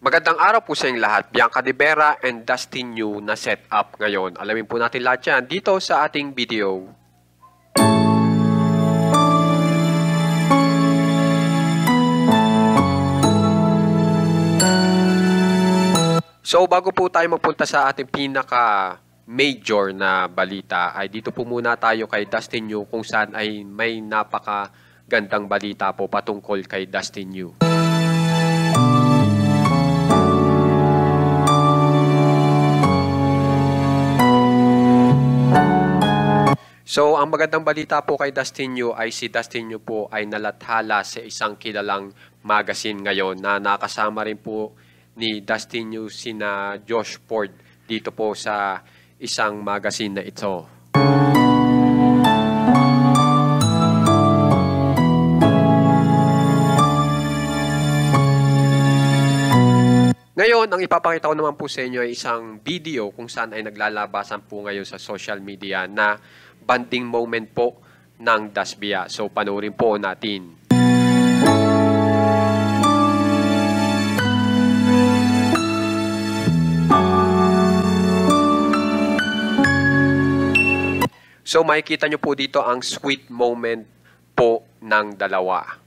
Magandang araw po sa inyong lahat. Bianca De Vera and Dustin Yu na set up ngayon. Alamin po natin lahat yan dito sa ating video. So bago po tayo mapunta sa ating pinaka-major na balita, ay dito po muna tayo kay Dustin Yu kung saan ay may napakagandang balita po patungkol kay Dustin Yu. So, ang magandang balita po kay Dustin Yu ay si Dustin Yu po ay nalathala sa isang kilalang magazine ngayon na nakasama rin po ni Dustin Yu sina Josh Ford dito po sa isang magazine na ito. Ngayon, ang ipapakita ko naman po sa inyo ay isang video kung saan ay naglalabasan po ngayon sa social media na bonding moment po ng Dasbia. So, panoorin po natin. So, makikita nyo po dito ang sweet moment po ng dalawa.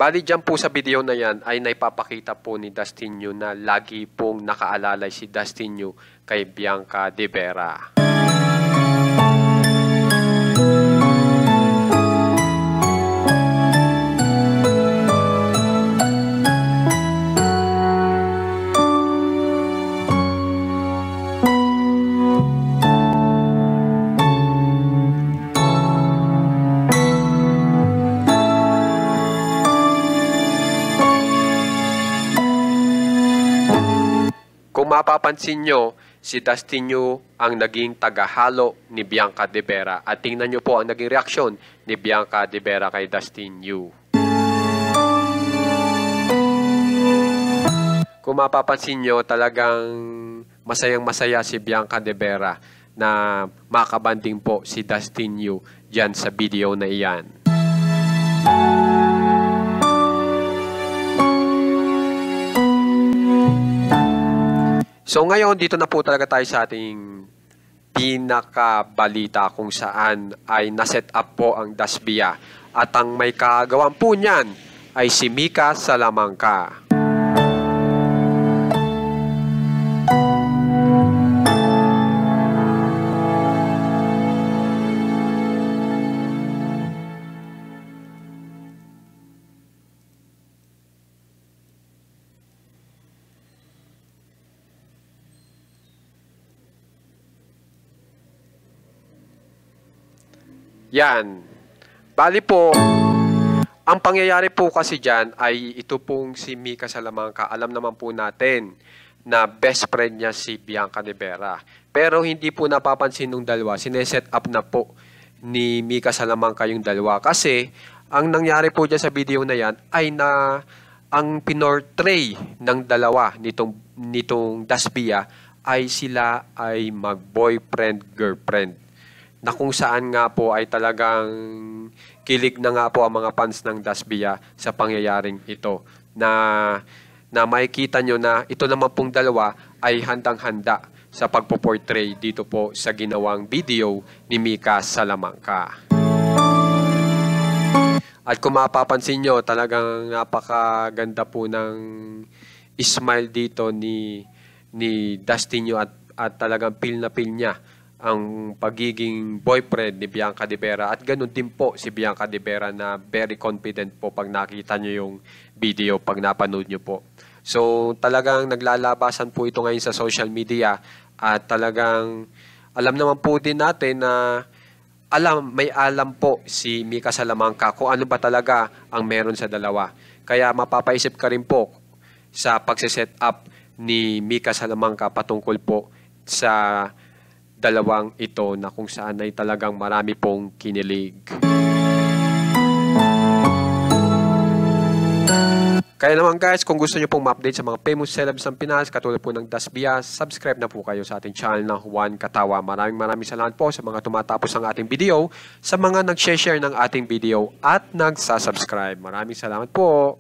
Bali dyan po sa video na yan ay naipapakita po ni Dustin Yu na lagi pong nakaalalay si Dustin Yu kay Bianca De Vera. Kung mapapansin nyo, si Dustin Yu ang naging tagahalo ni Bianca De Vera. At tingnan nyo po ang naging reaksyon ni Bianca De Vera kay Dustin Yu. Kung mapapansin nyo, talagang masayang-masaya si Bianca De Vera na makabanding po si Dustin Yu dyan sa video na iyan. So ngayon, dito na po talaga tayo sa ating pinakabalita kung saan ay naset up po ang Dasbia. At ang may kagawan po niyan ay si Mika Salamanca. Yan. Bali po, ang pangyayari po kasi dyan ay ito pong si Mika Salamanca. Alam naman po natin na best friend niya si Bianca De Vera. Pero hindi po napapansin nung dalawa. Sineset up na po ni Mika Salamanca yung dalawa. Kasi ang nangyari po dyan sa video na yan ay na ang pinortray ng dalawa nitong Dasbia ay sila ay mag-boyfriend-girlfriend. Na kung saan nga po ay talagang kilig na nga po ang mga fans ng Dasbia sa pangyayaring ito. Na makikita nyo na ito naman pong dalawa ay handang-handa sa pagpo-portray dito po sa ginawang video ni Mika Salamanca. At kung mapapansin nyo, talagang napakaganda po ng smile dito ni Dustin Yu at talagang feel na feel niya ang pagiging boyfriend ni Bianca De Vera. At ganun din po si Bianca De Vera na very confident po pag nakita nyo yung video, pag napanood nyo po. So talagang naglalabasan po ito ngayon sa social media at talagang alam naman po din natin na may alam po si Mika Salamanca kung ano ba talaga ang meron sa dalawa. Kaya mapapaisip ka rin po sa pagsiset up ni Mika Salamanca patungkol po sa dalawang ito na kung saan ay talagang marami pong kinilig. Kaya naman guys, kung gusto nyo pong ma-update sa mga famous celebs ng Pinas, katulad po ng Das Bias, subscribe na po kayo sa ating channel na Juan Katawa. Maraming salamat po sa mga tumatapos ng ating video, sa mga nag-share ng ating video at nagsasubscribe. Maraming salamat po.